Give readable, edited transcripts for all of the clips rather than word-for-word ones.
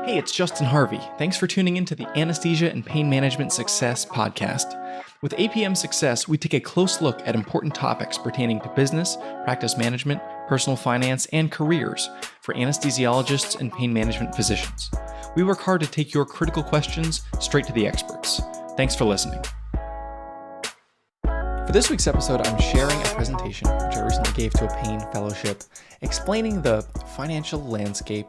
Hey, it's Justin Harvey. Thanks for tuning into the Anesthesia and Pain Management Success podcast. With APM Success, we take a close look at important topics pertaining to business, practice management, personal finance, and careers for anesthesiologists and pain management physicians. We work hard to take your critical questions straight to the experts. Thanks for listening. For this week's episode, I'm sharing a presentation which I recently gave to a pain fellowship, explaining the financial landscape,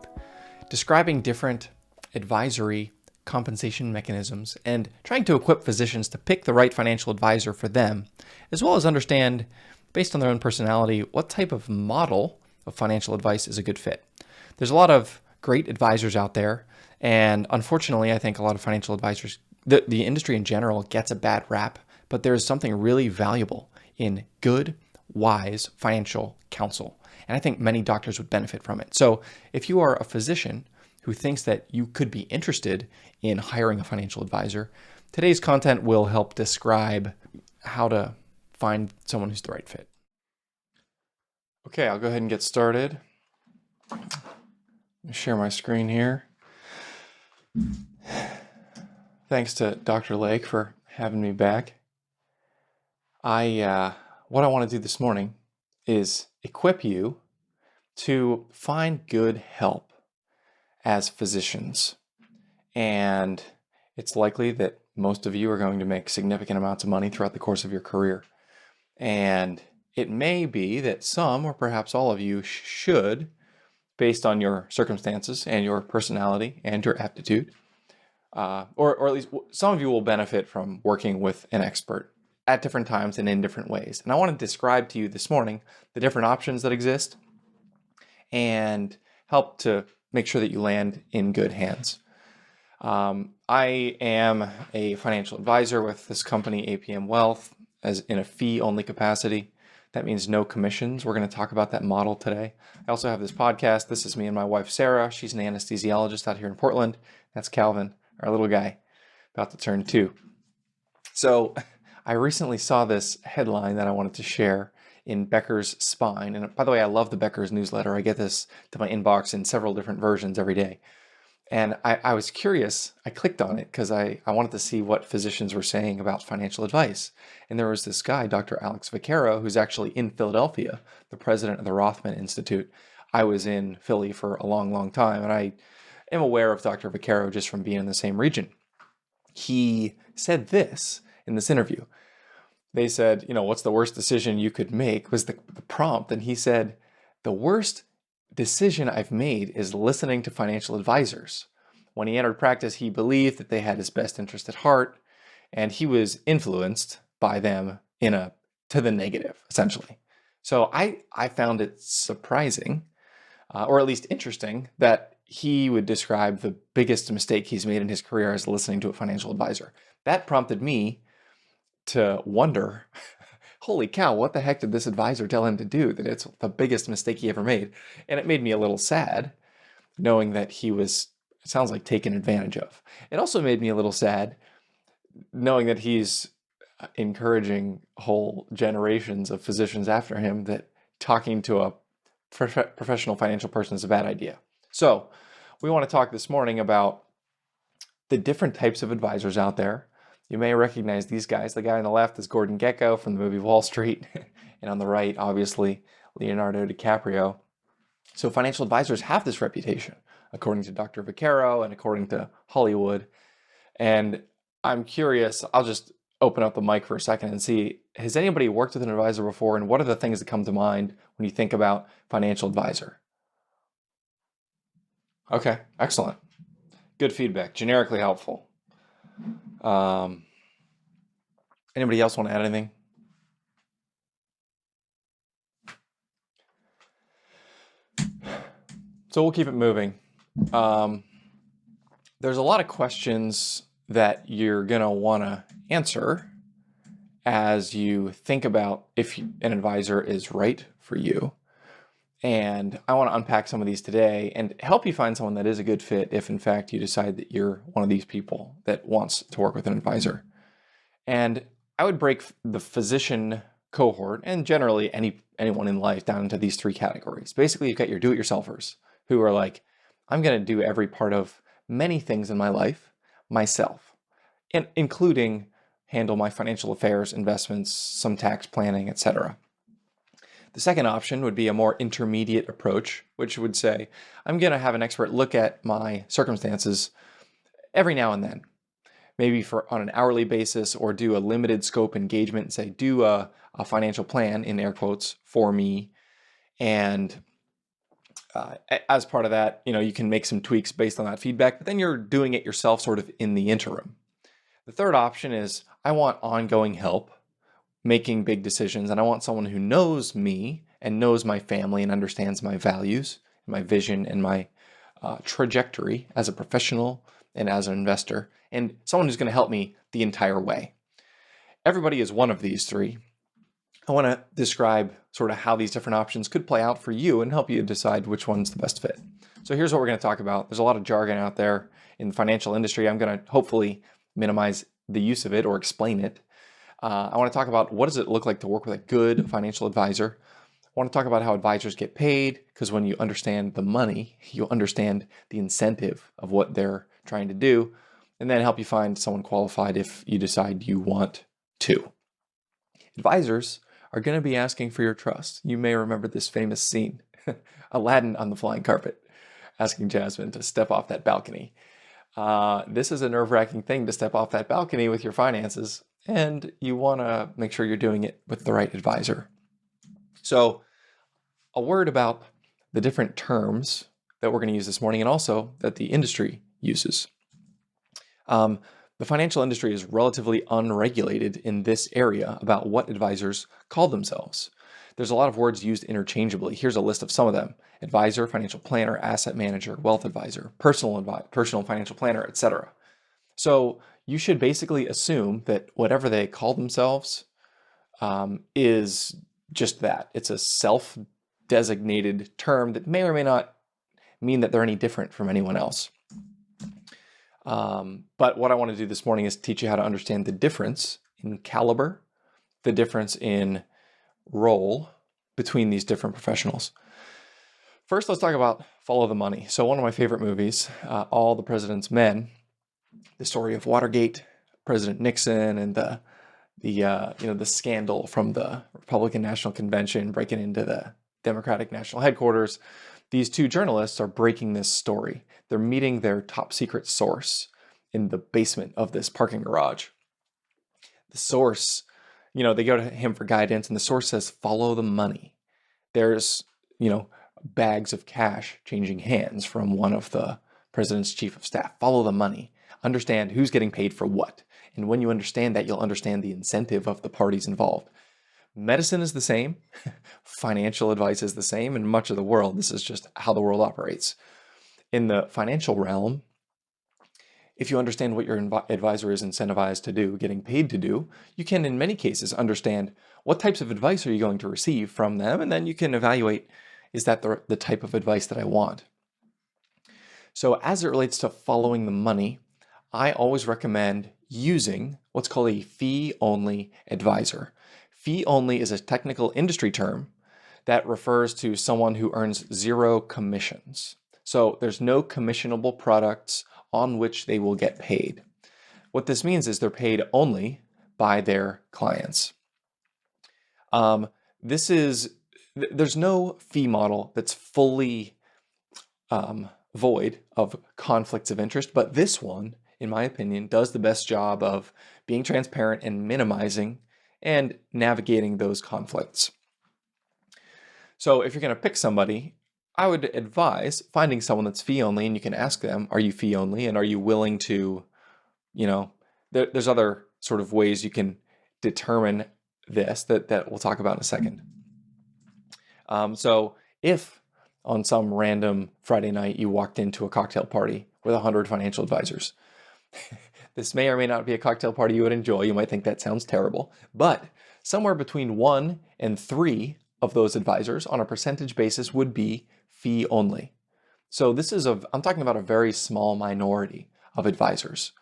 describing different advisory compensation mechanisms, and trying to equip physicians to pick the right financial advisor for them, as well as understand, based on their own personality, what type of model of financial advice is a good fit. There's a lot of great advisors out there, and unfortunately, I think a lot of financial advisors, the industry in general, gets a bad rap, but there is something really valuable in good, wise financial counsel. And I think many doctors would benefit from it. So if you are a physician who thinks that you could be interested in hiring a financial advisor, today's content will help describe how to find someone who's the right fit. Okay, I'll go ahead and get started. Let me share my screen here. Thanks to Dr. Lake for having me back. What I want to do this morning is equip you to find good help as physicians. And it's likely that most of you are going to make significant amounts of money throughout the course of your career. And it may be that some, or perhaps all of you, should, based on your circumstances and your personality and your aptitude, or at least some of you will benefit from working with an expert at different times and in different ways. And I want to describe to you this morning the different options that exist and help to make sure that you land in good hands. I am a financial advisor with this company, APM Wealth, as in a fee-only capacity. That means no commissions. We're going to talk about that model today. I also have this podcast. This is me and my wife, Sarah. She's an anesthesiologist out here in Portland. That's Calvin, our little guy, about to turn 2. So I recently saw this headline that I wanted to share in Becker's Spine. And by the way, I love the Becker's newsletter. I get this to my inbox in several different versions every day. And I was curious. I clicked on it because I wanted to see what physicians were saying about financial advice. And there was this guy, Dr. Alex Vaccaro, who's actually in Philadelphia, the president of the Rothman Institute. I was in Philly for a long, long time, and I am aware of Dr. Vaccaro just from being in the same region. He said this in this interview. They said, what's the worst decision you could make was the prompt. And he said, the worst decision I've made is listening to financial advisors. When he entered practice, he believed that they had his best interest at heart, and he was influenced by them to the negative, essentially. So I found it surprising, or at least interesting, that he would describe the biggest mistake he's made in his career as listening to a financial advisor. That prompted me to wonder, holy cow, what the heck did this advisor tell him to do? That it's the biggest mistake he ever made. And it made me a little sad knowing that he was, it sounds like, taken advantage of. It also made me a little sad knowing that he's encouraging whole generations of physicians after him that talking to a professional financial person is a bad idea. So we want to talk this morning about the different types of advisors out there. You may recognize these guys. The guy on the left is Gordon Gekko from the movie Wall Street. And on the right, obviously, Leonardo DiCaprio. So financial advisors have this reputation, according to Dr. Vaccaro and according to Hollywood. And I'm curious, I'll just open up the mic for a second and see, has anybody worked with an advisor before? And what are the things that come to mind when you think about financial advisor? Okay, excellent. Good feedback, generically helpful. Anybody else want to add anything? So we'll keep it moving. There's a lot of questions that you're going to want to answer as you think about if an advisor is right for you. And I want to unpack some of these today and help you find someone that is a good fit if, in fact, you decide that you're one of these people that wants to work with an advisor. And I would break the physician cohort, and generally anyone in life, down into these 3 categories. Basically, you've got your do-it-yourselfers who are like, I'm going to do every part of many things in my life myself, and including handle my financial affairs, investments, some tax planning, etc. The second option would be a more intermediate approach, which would say, I'm going to have an expert look at my circumstances every now and then, maybe on an hourly basis, or do a limited scope engagement and say, do a financial plan, in air quotes, for me. And as part of that, you can make some tweaks based on that feedback, but then you're doing it yourself sort of in the interim. The third option is, I want ongoing help making big decisions, and I want someone who knows me and knows my family and understands my values, my vision, and my trajectory as a professional and as an investor, and someone who's going to help me the entire way. Everybody is one of these three. I want to describe sort of how these different options could play out for you and help you decide which one's the best fit. So here's what we're going to talk about. There's a lot of jargon out there in the financial industry. I'm going to hopefully minimize the use of it or explain it. I want to talk about what does it look like to work with a good financial advisor. I want to talk about how advisors get paid, because when you understand the money, you understand the incentive of what they're trying to do, and then help you find someone qualified if you decide you want to. Advisors are going to be asking for your trust. You may remember this famous scene, Aladdin on the flying carpet, asking Jasmine to step off that balcony. This is a nerve-wracking thing to step off that balcony with your finances, and you want to make sure you're doing it with the right advisor. So a word about the different terms that we're going to use this morning, and also that the industry uses. The financial industry is relatively unregulated in this area about what advisors call themselves. There's a lot of words used interchangeably. Here's a list of some of them: advisor, financial planner, asset manager, wealth advisor, personal financial planner, etc. So you should basically assume that whatever they call themselves is just that. It's a self-designated term that may or may not mean that they're any different from anyone else. But what I want to do this morning is teach you how to understand the difference in caliber, the difference in role between these different professionals. First, let's talk about Follow the Money. So one of my favorite movies, All the President's Men, the story of Watergate, President Nixon, and the scandal from the Republican National Convention breaking into the Democratic National Headquarters. These two journalists are breaking this story. They're meeting their top secret source in the basement of this parking garage. The source, they go to him for guidance, and the source says, follow the money. There's, bags of cash changing hands from one of the president's chief of staff. Follow the money. Understand who's getting paid for what. And when you understand that, you'll understand the incentive of the parties involved. Medicine is the same. Financial advice is the same. In much of the world, this is just how the world operates. In the financial realm, if you understand what your advisor is incentivized to do, getting paid to do, you can, in many cases, understand what types of advice are you going to receive from them, and then you can evaluate, is that the type of advice that I want? So as it relates to following the money, I always recommend using what's called a fee-only advisor. Fee-only is a technical industry term that refers to someone who earns zero commissions. So there's no commissionable products on which they will get paid. What this means is they're paid only by their clients. There's no fee model that's fully void of conflicts of interest, but this one, in my opinion, does the best job of being transparent and minimizing and navigating those conflicts. So if you're going to pick somebody, I would advise finding someone that's fee only, and you can ask them, are you fee only, and are you willing to, there's other sort of ways you can determine this that we'll talk about in a second. So if on some random Friday night you walked into a cocktail party with 100 financial advisors, this may or may not be a cocktail party you would enjoy. You might think that sounds terrible, but somewhere between 1 and 3 of those advisors on a percentage basis would be fee only. So I'm talking about a very small minority of advisors.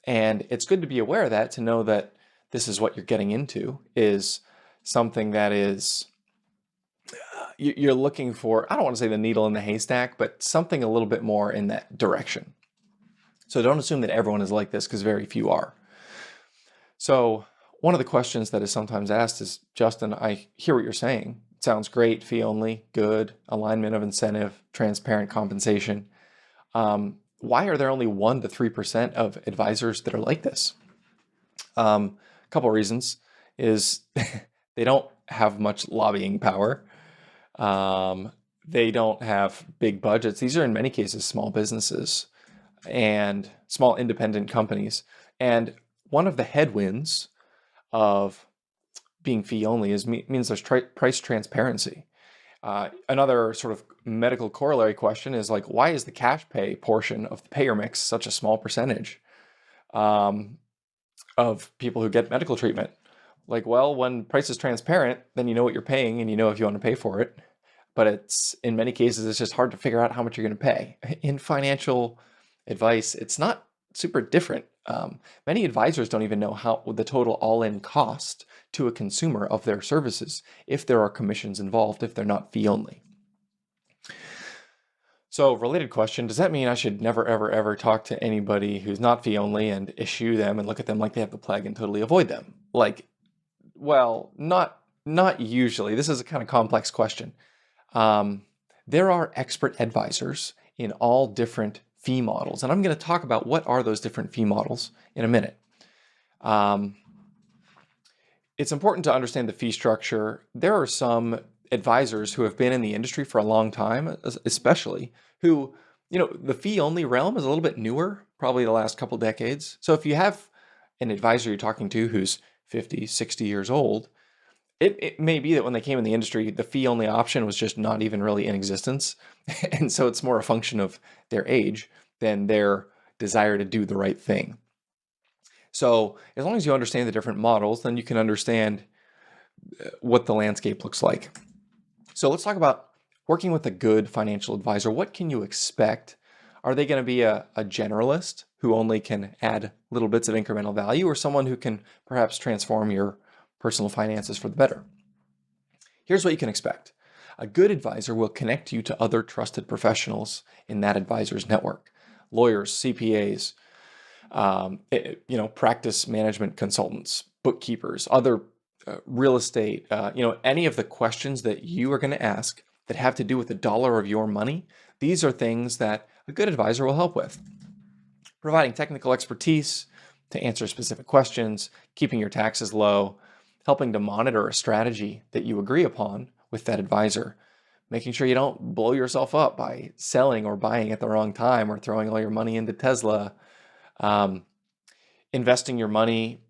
And it's good to be aware of that, to know that this is what you're getting into, is something that is, you're looking for, I don't want to say the needle in the haystack, but something a little bit more in that direction. So don't assume that everyone is like this, because very few are. So one of the questions that is sometimes asked is, Justin, I hear what you're saying. It sounds great, fee only, good, alignment of incentive, transparent compensation. Why are there only 1 to 3% of advisors that are like this? A couple of reasons is they don't have much lobbying power. They don't have big budgets. These are in many cases small businesses and small independent companies. And one of the headwinds of being fee only means there's price transparency. Another sort of medical corollary question is like, why is the cash pay portion of the payer mix such a small percentage of people who get medical treatment? Like, well, when price is transparent, then you know what you're paying and you know if you want to pay for it. But it's, in many cases, it's just hard to figure out how much you're going to pay. In financial advice, it's not super different. Many advisors don't even know how the total all-in cost to a consumer of their services if there are commissions involved, if they're not fee only. So, related question, does that mean I should never, ever, ever talk to anybody who's not fee only and issue them and look at them like they have the plague and totally avoid them? Like, well, not usually. This is a kind of complex question. There are expert advisors in all different fee models, and I'm going to talk about what are those different fee models in a minute. It's important to understand the fee structure. There are some advisors who have been in the industry for a long time, especially, who, the fee only realm is a little bit newer, probably the last couple decades. So if you have an advisor you're talking to who's 50, 60 years old, it may be that when they came in the industry, the fee only option was just not even really in existence. And so it's more a function of their age than their desire to do the right thing. So as long as you understand the different models, then you can understand what the landscape looks like. So let's talk about working with a good financial advisor. What can you expect? Are they going to be a generalist who only can add little bits of incremental value, or someone who can perhaps transform your personal finances for the better? Here's what you can expect. A good advisor will connect you to other trusted professionals in that advisor's network. Lawyers, CPAs, practice management consultants, bookkeepers, other real estate, any of the questions that you are going to ask that have to do with the dollar of your money. These are things that a good advisor will help with. Providing technical expertise to answer specific questions, keeping your taxes low, helping to monitor a strategy that you agree upon with that advisor, making sure you don't blow yourself up by selling or buying at the wrong time or throwing all your money into Tesla, investing your money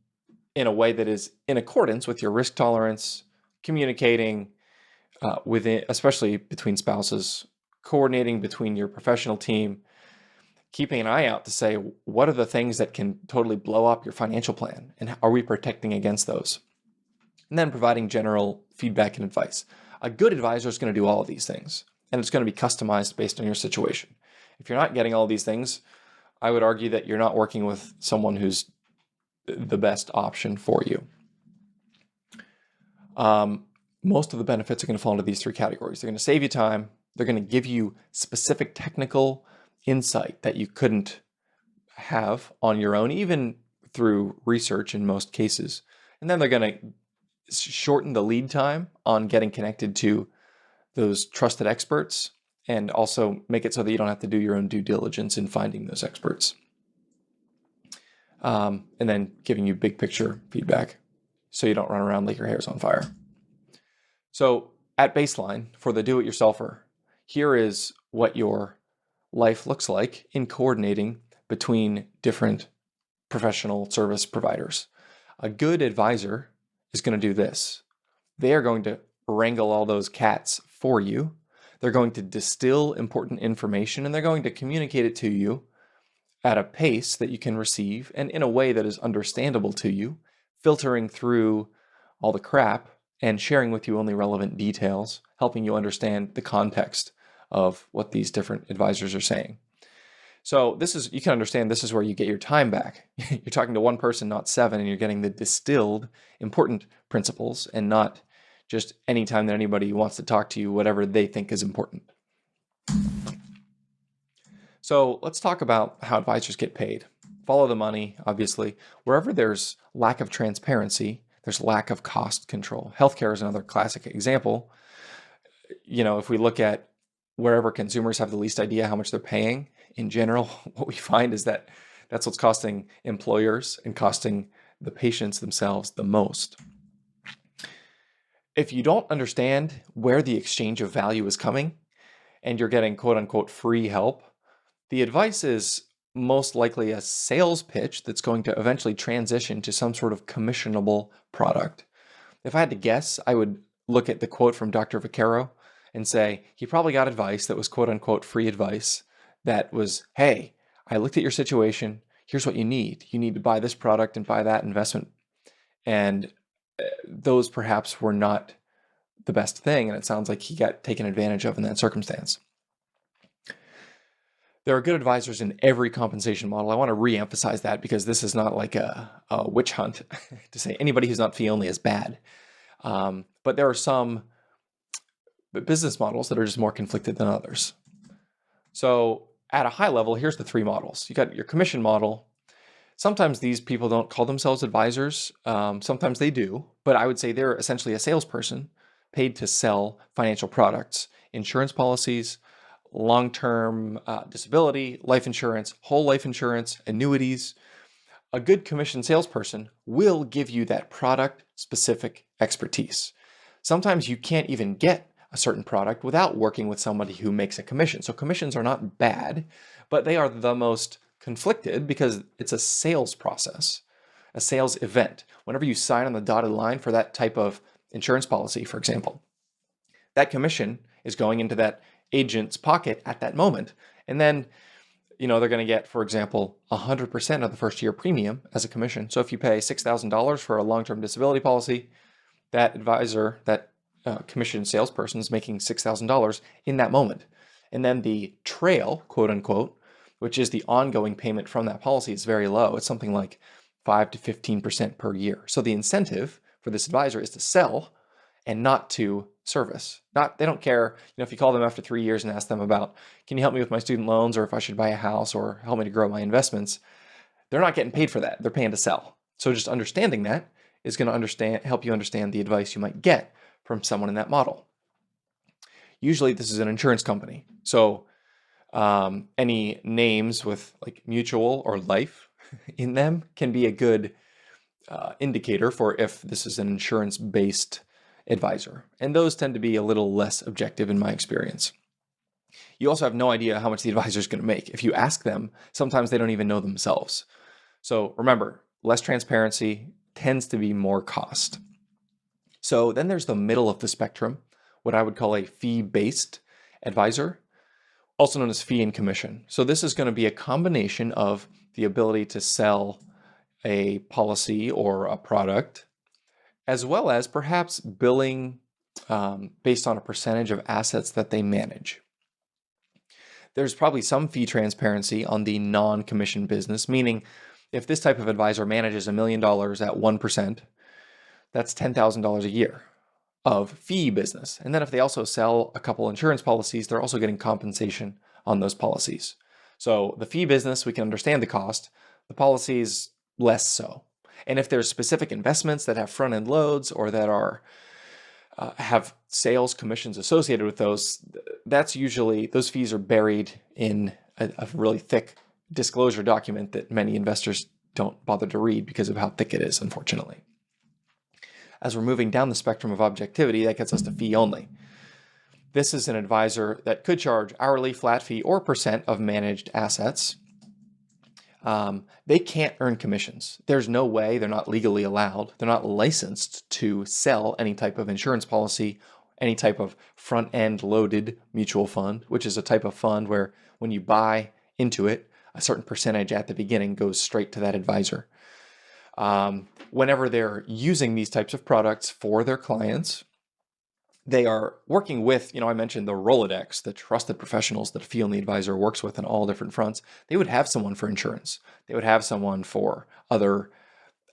in a way that is in accordance with your risk tolerance, communicating within, especially between spouses, coordinating between your professional team, keeping an eye out to say, what are the things that can totally blow up your financial plan, and are we protecting against those? And then providing general feedback and advice. A good advisor is going to do all of these things, and it's going to be customized based on your situation. If you're not getting all these things, I would argue that you're not working with someone who's the best option for you. Most of the benefits are going to fall into these 3 categories. They're going to save you time. They're going to give you specific technical insight that you couldn't have on your own, even through research in most cases. And then they're going to shorten the lead time on getting connected to those trusted experts, and also make it so that you don't have to do your own due diligence in finding those experts. And then giving you big picture feedback so you don't run around like your hair's on fire. So at baseline, for the do-it-yourselfer, here is what your life looks like in coordinating between different professional service providers. A good advisor is going to do this. They are going to wrangle all those cats for you. They're going to distill important information, and they're going to communicate it to you at a pace that you can receive and in a way that is understandable to you, filtering through all the crap and sharing with you only relevant details, helping you understand the context of what these different advisors are saying. So you can understand this is where you get your time back. You're talking to one person, not 7, and you're getting the distilled important principles, and not just any time that anybody wants to talk to you, whatever they think is important. So let's talk about how advisors get paid. Follow the money, obviously. Wherever there's lack of transparency, there's lack of cost control. Healthcare is another classic example. If we look at wherever consumers have the least idea how much they're paying, in general, what we find is that that's what's costing employers and costing the patients themselves the most. If you don't understand where the exchange of value is coming and you're getting quote unquote free help, the advice is most likely a sales pitch that's going to eventually transition to some sort of commissionable product. If I had to guess, I would look at the quote from Dr. Vaccaro and say he probably got advice that was quote unquote free advice that was, hey, I looked at your situation. Here's what you need. You need to buy this product and buy that investment. And those perhaps were not the best thing. And it sounds like he got taken advantage of in that circumstance. There are good advisors in every compensation model. I want to re-emphasize that because this is not like a witch hunt to say anybody who's not fee only is bad. But there are some business models that are just more conflicted than others. So at a high level, here's the three models. You got your commission model. Sometimes these people don't call themselves advisors. Sometimes they do, but I would say they're essentially a salesperson paid to sell financial products, insurance policies, long-term disability, life insurance, whole life insurance, annuities. A good commission salesperson will give you that product-specific expertise. Sometimes you can't even get a certain product without working with somebody who makes a commission. So commissions are not bad, but they are the most conflicted because it's a sales process, a sales event. Whenever you sign on the dotted line for that type of insurance policy, for example, that commission is going into that agent's pocket at that moment. And then, they're going to get, for example, 100% of the first year premium as a commission. So if you pay $6,000 for a long-term disability policy, that advisor, that commission salesperson is making $6,000 in that moment. And then the trail, quote unquote, which is the ongoing payment from that policy, is very low. It's something like 5 to 15% per year. So the incentive for this advisor is to sell and not to service. They don't care, if you call them after 3 years and ask them about, can you help me with my student loans, or if I should buy a house, or help me to grow my investments, they're not getting paid for that. They're paying to sell. So just understanding that is going to help you understand the advice you might get from someone in that model. Usually this is an insurance company. So any names with like mutual or life in them can be a good indicator for if this is an insurance-based advisor. And those tend to be a little less objective in my experience. You also have no idea how much the advisor is going to make. If you ask them, sometimes they don't even know themselves. So remember, less transparency tends to be more cost. So then there's the middle of the spectrum, what I would call a fee-based advisor, also known as fee and commission. So this is going to be a combination of the ability to sell a policy or a product, as well as perhaps billing based on a percentage of assets that they manage. There's probably some fee transparency on the non-commission business, meaning if this type of advisor manages $1 million at 1%, that's $10,000 a year of fee business. And then if they also sell a couple insurance policies, they're also getting compensation on those policies. So the fee business, we can understand the cost. The policies, less so. And if there's specific investments that have front-end loads or that are have sales commissions associated with those, that's usually, those fees are buried in a really thick disclosure document that many investors don't bother to read because of how thick it is, unfortunately. As we're moving down the spectrum of objectivity, that gets us to fee only. This is an advisor that could charge hourly, flat fee, or percent of managed assets. They can't earn commissions. There's no way, they're not legally allowed. They're not licensed to sell any type of insurance policy, any type of front-end loaded mutual fund, which is a type of fund where when you buy into it, a certain percentage at the beginning goes straight to that advisor. Whenever they're using these types of products for their clients, they are working with, I mentioned the Rolodex, the trusted professionals that a fee-only advisor works with on all different fronts. They would have someone for insurance. They would have someone for other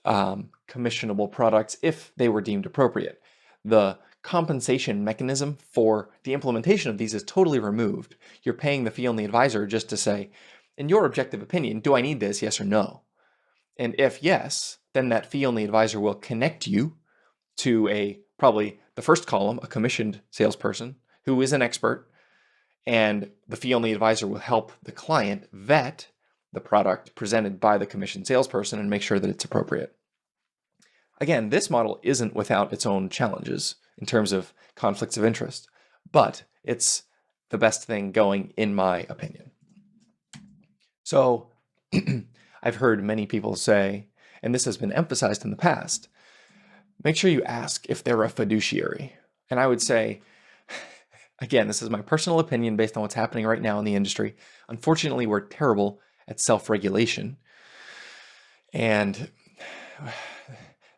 commissionable products if they were deemed appropriate. The compensation mechanism for the implementation of these is totally removed. You're paying the fee-only advisor just to say, in your objective opinion, do I need this, yes or no? And if yes, then that fee-only advisor will connect you to probably the first column, a commissioned salesperson who is an expert, and the fee-only advisor will help the client vet the product presented by the commissioned salesperson and make sure that it's appropriate. Again, this model isn't without its own challenges in terms of conflicts of interest, but it's the best thing going in my opinion. So I've heard many people say, and this has been emphasized in the past, make sure you ask if they're a fiduciary. And I would say, again, this is my personal opinion based on what's happening right now in the industry. Unfortunately, we're terrible at self-regulation. And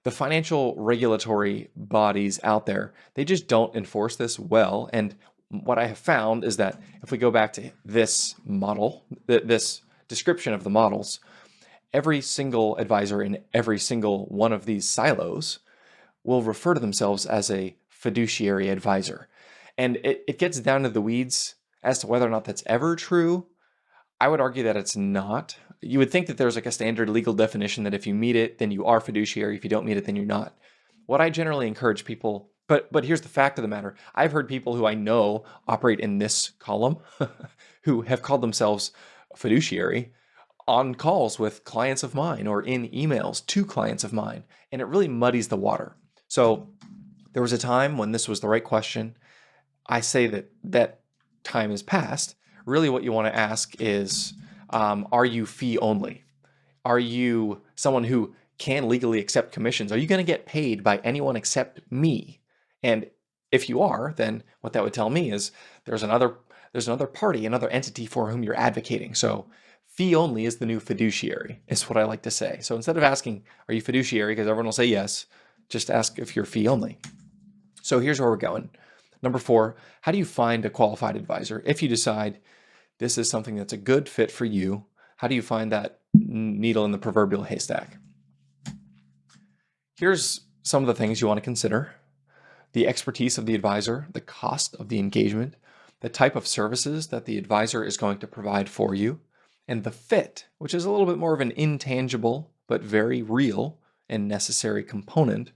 the financial regulatory bodies out there, they just don't enforce this well. And what I have found is that if we go back to this model, this description of the models, every single advisor in every single one of these silos will refer to themselves as a fiduciary advisor. And it gets down to the weeds as to whether or not that's ever true. I would argue that it's not. You would think that there's like a standard legal definition that if you meet it, then you are fiduciary. If you don't meet it, then you're not. What I generally encourage people, but here's the fact of the matter. I've heard people who I know operate in this column who have called themselves fiduciary on calls with clients of mine or in emails to clients of mine, and it really muddies the water. So there was a time when this was the right question. I say that time is past. Really what you want to ask is, are you fee only? Are you someone who can legally accept commissions? Are you going to get paid by anyone except me? And if you are, then what that would tell me is there's another party, another entity for whom you're advocating. So fee only is the new fiduciary, is what I like to say. So instead of asking, are you fiduciary? Because everyone will say yes, just ask if you're fee only. So here's where we're going. Number 4, how do you find a qualified advisor? If you decide this is something that's a good fit for you, how do you find that needle in the proverbial haystack? Here's some of the things you want to consider: the expertise of the advisor, the cost of the engagement, the type of services that the advisor is going to provide for you, and the fit, which is a little bit more of an intangible but very real and necessary component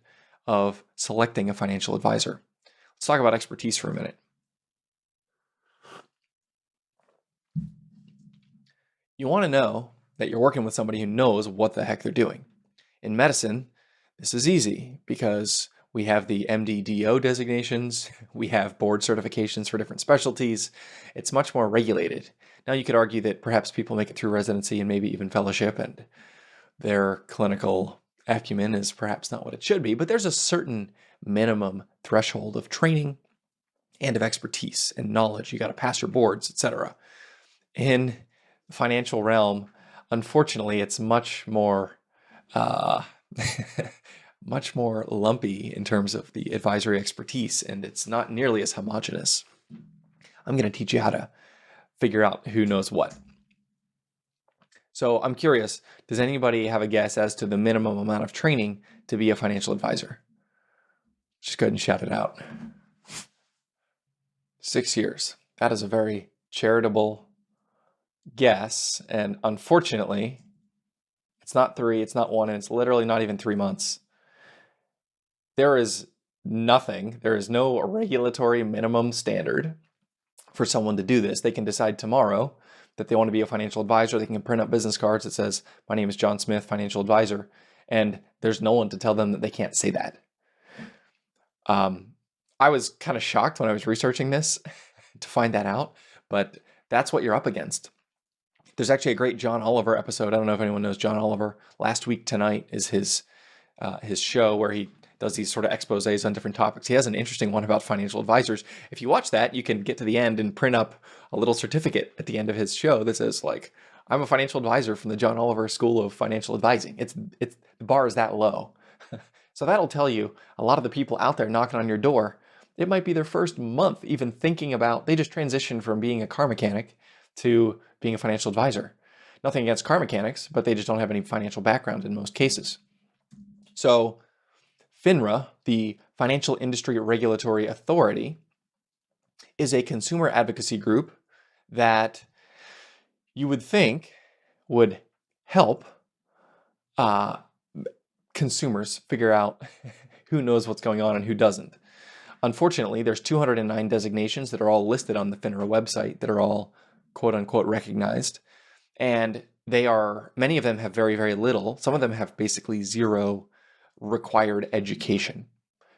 of selecting a financial advisor. Let's talk about expertise for a minute. You want to know that you're working with somebody who knows what the heck they're doing. In medicine, this is easy because we have the MD-DO designations, we have board certifications for different specialties. It's much more regulated. Now you could argue that perhaps people make it through residency and maybe even fellowship, and their clinical acumen is perhaps not what it should be, but there's a certain minimum threshold of training and of expertise and knowledge. You got to pass your boards, etc. In the financial realm, unfortunately, it's much more much more lumpy in terms of the advisory expertise, and it's not nearly as homogenous. I'm going to teach you how to figure out who knows what. So I'm curious, does anybody have a guess as to the minimum amount of training to be a financial advisor? Just go ahead and shout it out. 6 years. That is a very charitable guess, and unfortunately, it's not 3, it's not 1, and it's literally not even 3 months. There is no regulatory minimum standard for someone to do this. They can decide tomorrow that they want to be a financial advisor. They can print up business cards that says, my name is John Smith, financial advisor, and there's no one to tell them that they can't say that. I was kind of shocked when I was researching this to find that out, but that's what you're up against. There's actually a great John Oliver episode. I don't know if anyone knows John Oliver. Last Week Tonight is his show where he does these sort of exposés on different topics. He has an interesting one about financial advisors. If you watch that, you can get to the end and print up a little certificate at the end of his show that says, like, I'm a financial advisor from the John Oliver School of Financial Advising. It's the bar is that low. So that'll tell you a lot of the people out there knocking on your door, it might be their first month even thinking about, they just transitioned from being a car mechanic to being a financial advisor. Nothing against car mechanics, but they just don't have any financial background in most cases. So FINRA, the Financial Industry Regulatory Authority, is a consumer advocacy group that you would think would help consumers figure out who knows what's going on and who doesn't. Unfortunately, there's 209 designations that are all listed on the FINRA website that are all quote unquote recognized. And many of them have very, very little. Some of them have basically zero required education.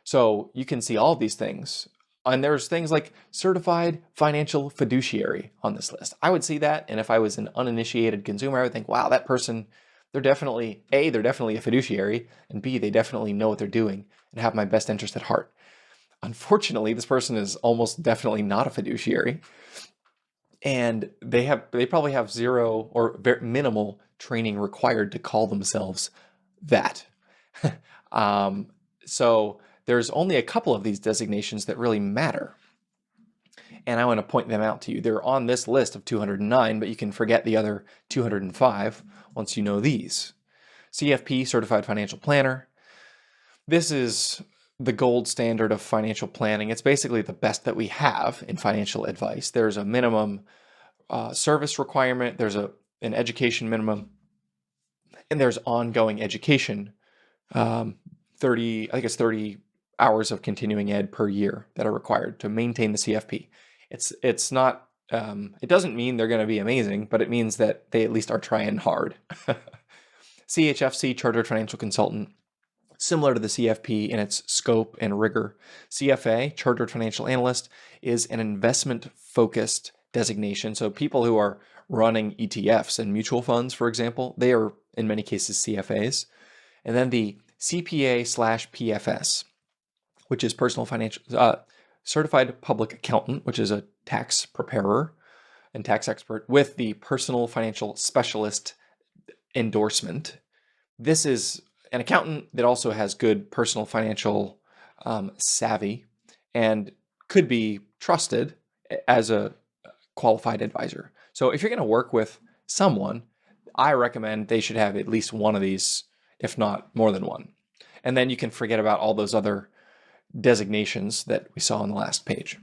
So you can see all these things. And there's things like certified financial fiduciary on this list. I would see that. And if I was an uninitiated consumer, I would think, wow, that person, they're definitely a fiduciary, and B, they definitely know what they're doing and have my best interest at heart. Unfortunately, this person is almost definitely not a fiduciary, and they probably have zero or very minimal training required to call themselves that. So there's only a couple of these designations that really matter, and I want to point them out to you. They're on this list of 209, but you can forget the other 205 once you know these. CFP, Certified Financial Planner. This is the gold standard of financial planning. It's basically the best that we have in financial advice. There's a minimum service requirement, there's an education minimum, and there's ongoing education. 30 hours of continuing ed per year that are required to maintain the CFP. It's not, it doesn't mean they're going to be amazing, but it means that they at least are trying hard. CHFC, Chartered Financial Consultant, similar to the CFP in its scope and rigor. CFA, Chartered Financial Analyst, is an investment-focused designation. So people who are running ETFs and mutual funds, for example, they are in many cases CFAs. And then the CPA/PFS, which is personal financial certified public accountant, which is a tax preparer and tax expert with the personal financial specialist endorsement. This is an accountant that also has good personal financial savvy and could be trusted as a qualified advisor. So if you're going to work with someone, I recommend they should have at least one of these, if not more than one. And then you can forget about all those other designations that we saw on the last page.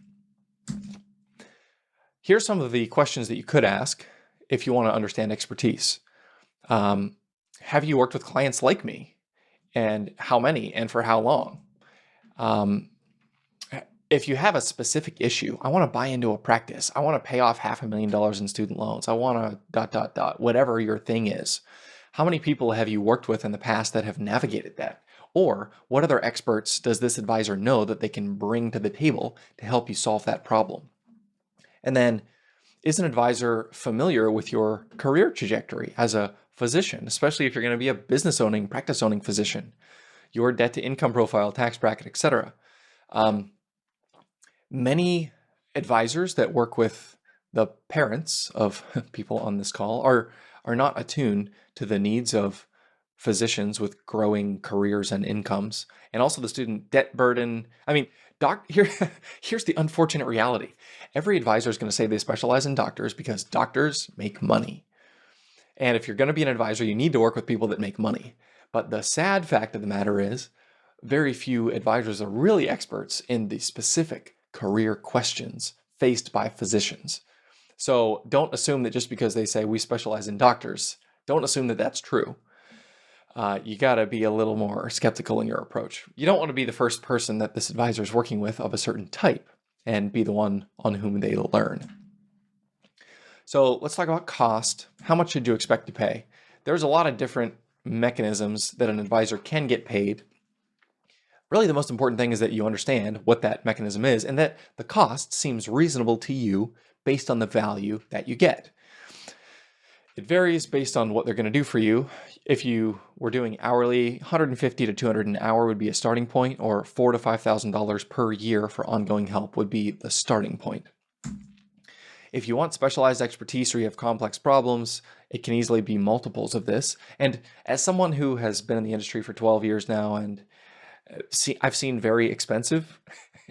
Here's some of the questions that you could ask if you want to understand expertise. Have you worked with clients like me? And how many and for how long? If you have a specific issue, I want to buy into a practice. I want to pay off $500,000 in student loans. I want to ... whatever your thing is. How many people have you worked with in the past that have navigated that? Or what other experts does this advisor know that they can bring to the table to help you solve that problem? And then, is an advisor familiar with your career trajectory as a physician, especially if you're going to be a business owning, practice owning physician, your debt to income profile, tax bracket, etc. Many advisors that work with the parents of people on this call are not attuned to the needs of physicians with growing careers and incomes, and also the student debt burden. I mean, here's the unfortunate reality. Every advisor is going to say they specialize in doctors because doctors make money. And if you're going to be an advisor, you need to work with people that make money. But the sad fact of the matter is, very few advisors are really experts in the specific career questions faced by physicians. So don't assume that just because they say we specialize in doctors, don't assume that that's true. You got to be a little more skeptical in your approach. You don't want to be the first person that this advisor is working with of a certain type and be the one on whom they learn. So let's talk about cost. How much should you expect to pay? There's a lot of different mechanisms that an advisor can get paid. Really, the most important thing is that you understand what that mechanism is and that the cost seems reasonable to you based on the value that you get. It varies based on what they're going to do for you. If you were doing hourly, $150 to $200 an hour would be a starting point, or $4,000 to $5,000 per year for ongoing help would be the starting point. If you want specialized expertise or you have complex problems, it can easily be multiples of this. And as someone who has been in the industry for 12 years now, and I've seen very expensive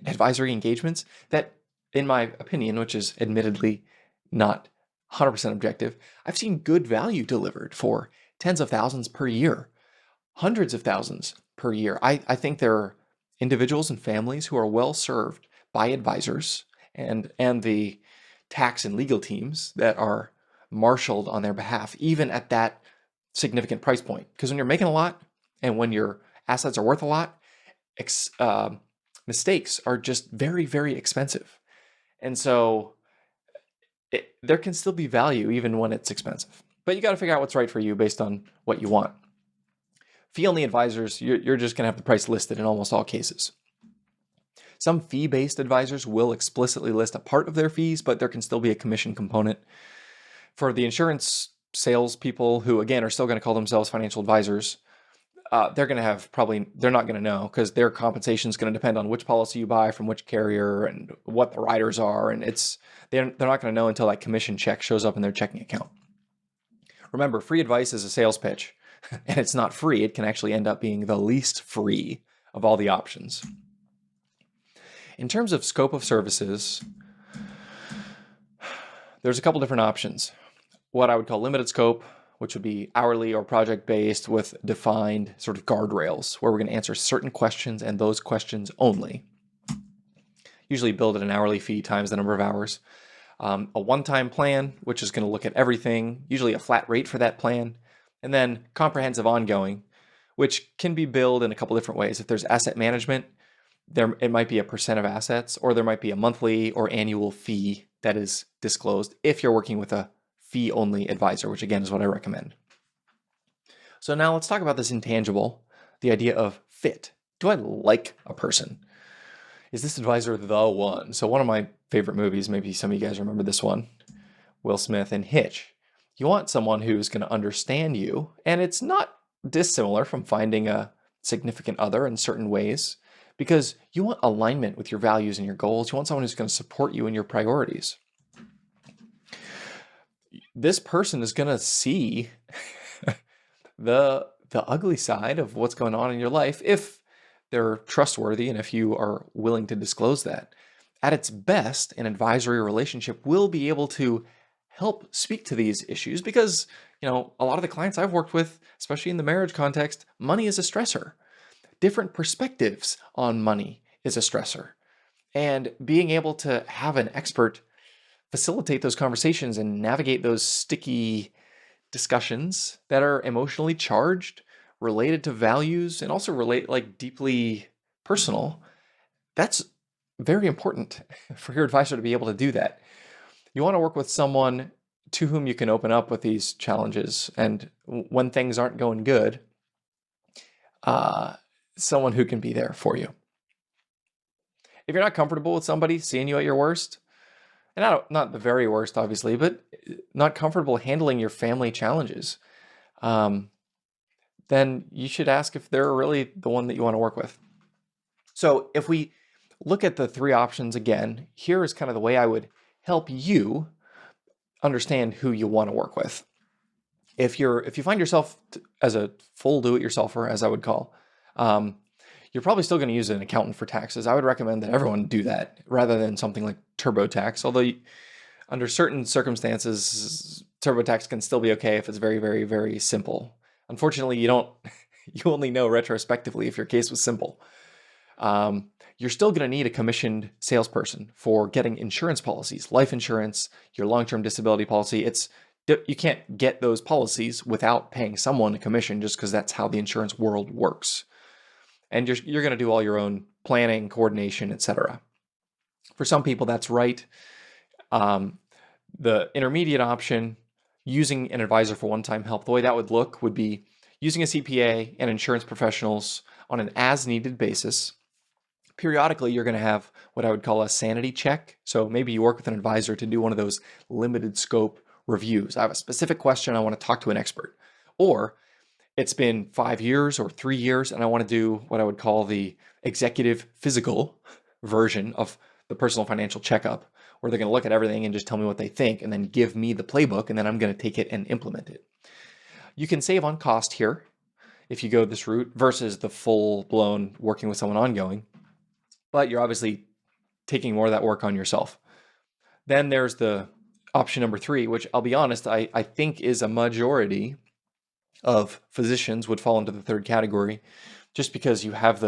advisory engagements that, in my opinion, which is admittedly not 100% objective, I've seen good value delivered for tens of thousands per year, hundreds of thousands per year. I think there are individuals and families who are well served by advisors and the tax and legal teams that are marshaled on their behalf, even at that significant price point. Because when you're making a lot and when your assets are worth a lot, mistakes are just very, very expensive. And so there can still be value even when it's expensive. But you got to figure out what's right for you based on what you want. Fee-only advisors, you're just going to have the price listed in almost all cases. Some fee-based advisors will explicitly list a part of their fees, but there can still be a commission component. For the insurance salespeople who, again, are still going to call themselves financial advisors, they're going to have they're not going to know because their compensation is going to depend on which policy you buy from which carrier and what the riders are. And they're not going to know until that commission check shows up in their checking account. Remember, free advice is a sales pitch, and it's not free. It can actually end up being the least free of all the options. In terms of scope of services, there's a couple different options. What I would call limited scope, which would be hourly or project-based with defined sort of guardrails, where we're going to answer certain questions and those questions only. Usually billed at an hourly fee times the number of hours. A one-time plan, which is going to look at everything, usually a flat rate for that plan. And then comprehensive ongoing, which can be billed in a couple different ways. If there's asset management, it might be a percent of assets, or there might be a monthly or annual fee that is disclosed if you're working with a fee-only advisor, which again is what I recommend. So now let's talk about this intangible, the idea of fit. Do I like a person? Is this advisor the one? So one of my favorite movies, maybe some of you guys remember this one, Will Smith in Hitch. You want someone who's going to understand you, and it's not dissimilar from finding a significant other in certain ways, because you want alignment with your values and your goals. You want someone who's going to support you in your priorities. This person is going to see the ugly side of what's going on in your life if they're trustworthy and if you are willing to disclose that. At its best, an advisory relationship will be able to help speak to these issues because, a lot of the clients I've worked with, especially in the marriage context, money is a stressor. Different perspectives on money is a stressor. And being able to have an expert facilitate those conversations and navigate those sticky discussions that are emotionally charged, related to values, and also deeply personal, that's very important for your advisor to be able to do that. You want to work with someone to whom you can open up with these challenges, and when things aren't going good, someone who can be there for you. If you're not comfortable with somebody seeing you at your worst, and not the very worst, obviously, but not comfortable handling your family challenges, then you should ask if they're really the one that you want to work with. So if we look at the three options again, here is kind of the way I would help you understand who you want to work with. If you find yourself as a full do-it-yourselfer, as I would call, you're probably still going to use an accountant for taxes. I would recommend that everyone do that rather than something like TurboTax. Although under certain circumstances, TurboTax can still be okay if it's very, very, very simple. Unfortunately, you only know retrospectively if your case was simple. You're still going to need a commissioned salesperson for getting insurance policies, life insurance, your long-term disability policy. You can't get those policies without paying someone a commission just because that's how the insurance world works. And you're going to do all your own planning, coordination, etc. For some people, that's right. The intermediate option, using an advisor for one-time help, the way that would look would be using a CPA and insurance professionals on an as-needed basis. Periodically, you're going to have what I would call a sanity check. So maybe you work with an advisor to do one of those limited scope reviews. I have a specific question. I want to talk to an expert. Or it's been 5 years or 3 years, and I want to do what I would call the executive physical version of the personal financial checkup, where they're going to look at everything and just tell me what they think and then give me the playbook, and then I'm going to take it and implement it. You can save on cost here if you go this route versus the full-blown working with someone ongoing, but you're obviously taking more of that work on yourself. Then there's the option number 3, which I'll be honest, I think is a majority of physicians would fall into the third category. just because you have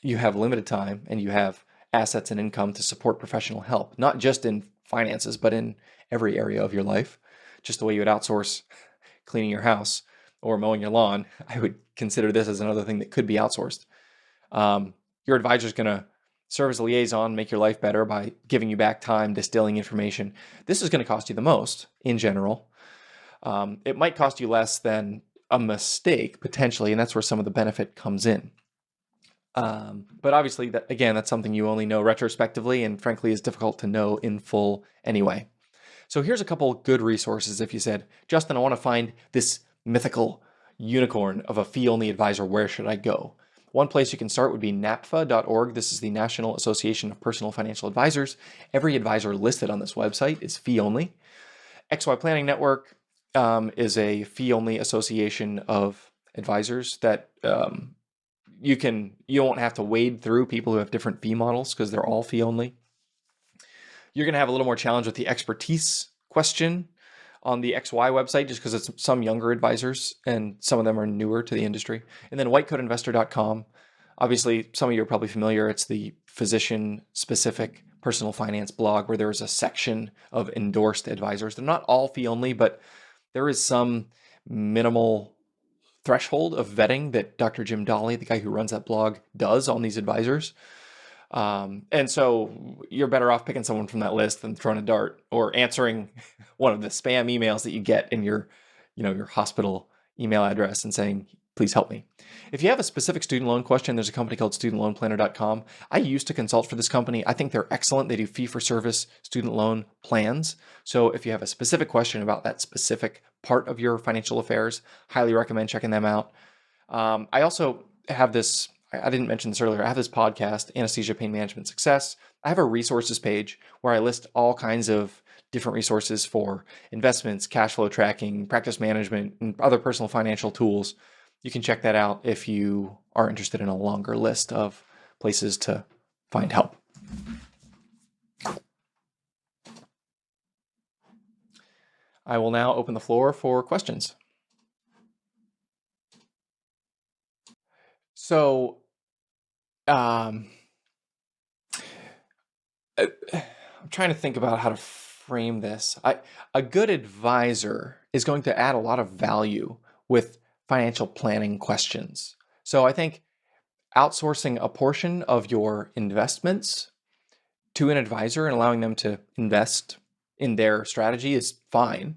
you have limited time and you have assets and income to support professional help, not just in finances, but in every area of your life. Just the way you would outsource cleaning your house or mowing your lawn, I would consider this as another thing that could be outsourced. Your advisor is going to serve as a liaison, make your life better by giving you back time, distilling information. This is going to cost you the most in general. It might cost you less than a mistake potentially, and that's where some of the benefit comes in. But obviously, that's something you only know retrospectively, and frankly is difficult to know in full anyway. So here's a couple good resources if you said, Justin, I want to find this mythical unicorn of a fee-only advisor. Where should I go? One place you can start would be napfa.org. This is the National Association of Personal Financial Advisors. Every advisor listed on this website is fee-only. XY Planning Network is a fee-only association of advisors that you won't have to wade through people who have different fee models because they're all fee-only. You're going to have a little more challenge with the expertise question on the XY website just because it's some younger advisors and some of them are newer to the industry. And then whitecoatinvestor.com. Obviously, some of you are probably familiar. It's the physician-specific personal finance blog where there is a section of endorsed advisors. They're not all fee-only, but there is some minimal threshold of vetting that Dr. Jim Dolly, the guy who runs that blog, does on these advisors. And so you're better off picking someone from that list than throwing a dart or answering one of the spam emails that you get in your hospital email address and saying, please help me. If you have a specific student loan question, there's a company called studentloanplanner.com. I used to consult for this company. I think they're excellent. They do fee-for-service student loan plans. So if you have a specific question about that specific part of your financial affairs, highly recommend checking them out. I also have this, I didn't mention this earlier, I have this podcast, Anesthesia, Pain Management Success. I have a resources page where I list all kinds of different resources for investments, cash flow tracking, practice management, and other personal financial tools. You can check that out if you are interested in a longer list of places to find help. I will now open the floor for questions. So, I'm trying to think about how to frame this. A good advisor is going to add a lot of value with financial planning questions. So I think outsourcing a portion of your investments to an advisor and allowing them to invest in their strategy is fine.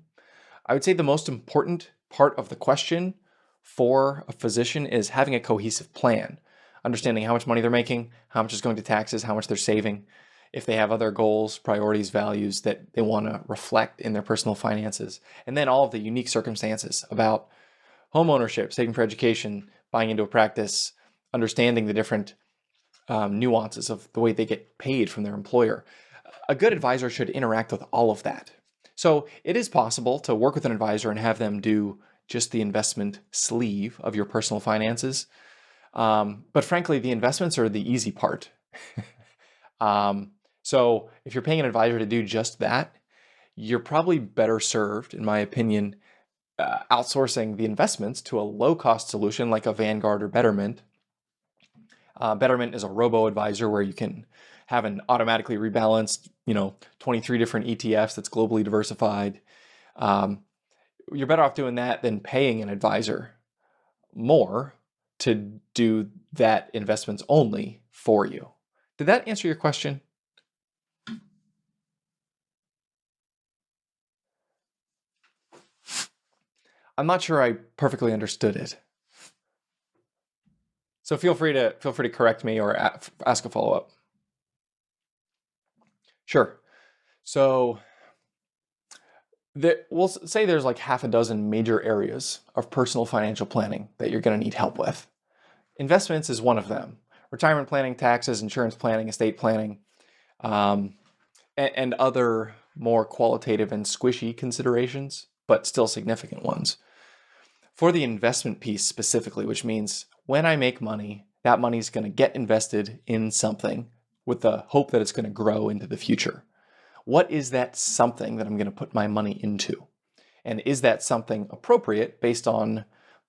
I would say the most important part of the question for a physician is having a cohesive plan, understanding how much money they're making, how much is going to taxes, how much they're saving, if they have other goals, priorities, values that they want to reflect in their personal finances, and then all of the unique circumstances about home ownership, saving for education, buying into a practice, understanding the different nuances of the way they get paid from their employer. A good advisor should interact with all of that. So it is possible to work with an advisor and have them do just the investment sleeve of your personal finances. But frankly, the investments are the easy part. So if you're paying an advisor to do just that, you're probably better served, in my opinion, outsourcing the investments to a low-cost solution like a Vanguard or Betterment. Betterment is a robo-advisor where you can have an automatically rebalanced, 23 different ETFs that's globally diversified. You're better off doing that than paying an advisor more to do that investments only for you. Did that answer your question? I'm not sure I perfectly understood it. So feel free to correct me or ask a follow-up. Sure. So we'll say there's like half a dozen major areas of personal financial planning that you're going to need help with. Investments is one of them. Retirement planning, taxes, insurance planning, estate planning, and other more qualitative and squishy considerations, but still significant ones. For the investment piece specifically, which means when I make money, that money is going to get invested in something with the hope that it's going to grow into the future. What is that something that I'm going to put my money into? And is that something appropriate based on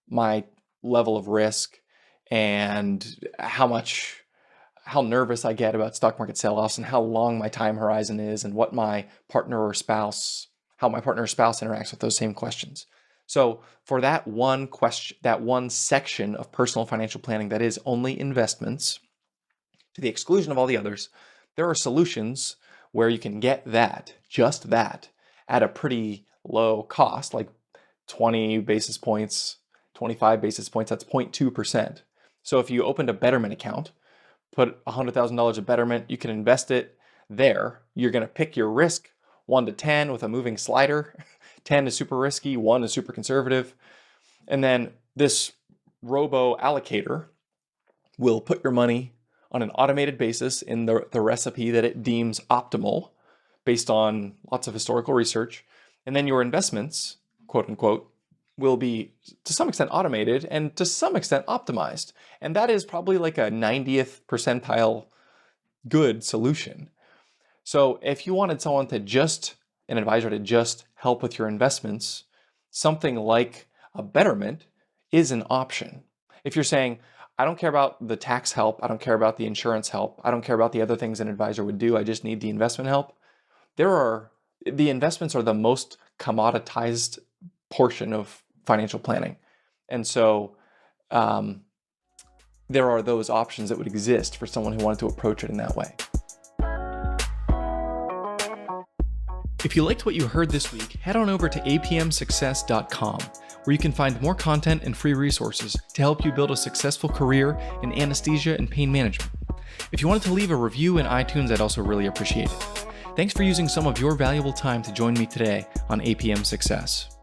my level of risk and how nervous I get about stock market sell-offs and how long my time horizon is and what my partner or spouse, how my partner or spouse interacts with those same questions. So for that one question, that one section of personal financial planning that is only investments, to the exclusion of all the others, there are solutions where you can get that, just that, at a pretty low cost, like 20 basis points, 25 basis points, that's 0.2%. So if you opened a Betterment account, put $100,000 of Betterment, you can invest it there. You're going to pick your risk 1 to 10 with a moving slider. 10 is super risky, 1 is super conservative. And then this robo allocator will put your money on an automated basis in the recipe that it deems optimal based on lots of historical research. And then your investments, quote unquote, will be to some extent automated and to some extent optimized. And that is probably like a 90th percentile good solution. So if you wanted someone to an advisor to just help with your investments, something like a Betterment is an option. If you're saying, I don't care about the tax help, I don't care about the insurance help, I don't care about the other things an advisor would do, I just need the investment help, the investments are the most commoditized portion of financial planning. And so there are those options that would exist for someone who wanted to approach it in that way. If you liked what you heard this week, head on over to apmsuccess.com, where you can find more content and free resources to help you build a successful career in anesthesia and pain management. If you wanted to leave a review in iTunes, I'd also really appreciate it. Thanks for using some of your valuable time to join me today on APM Success.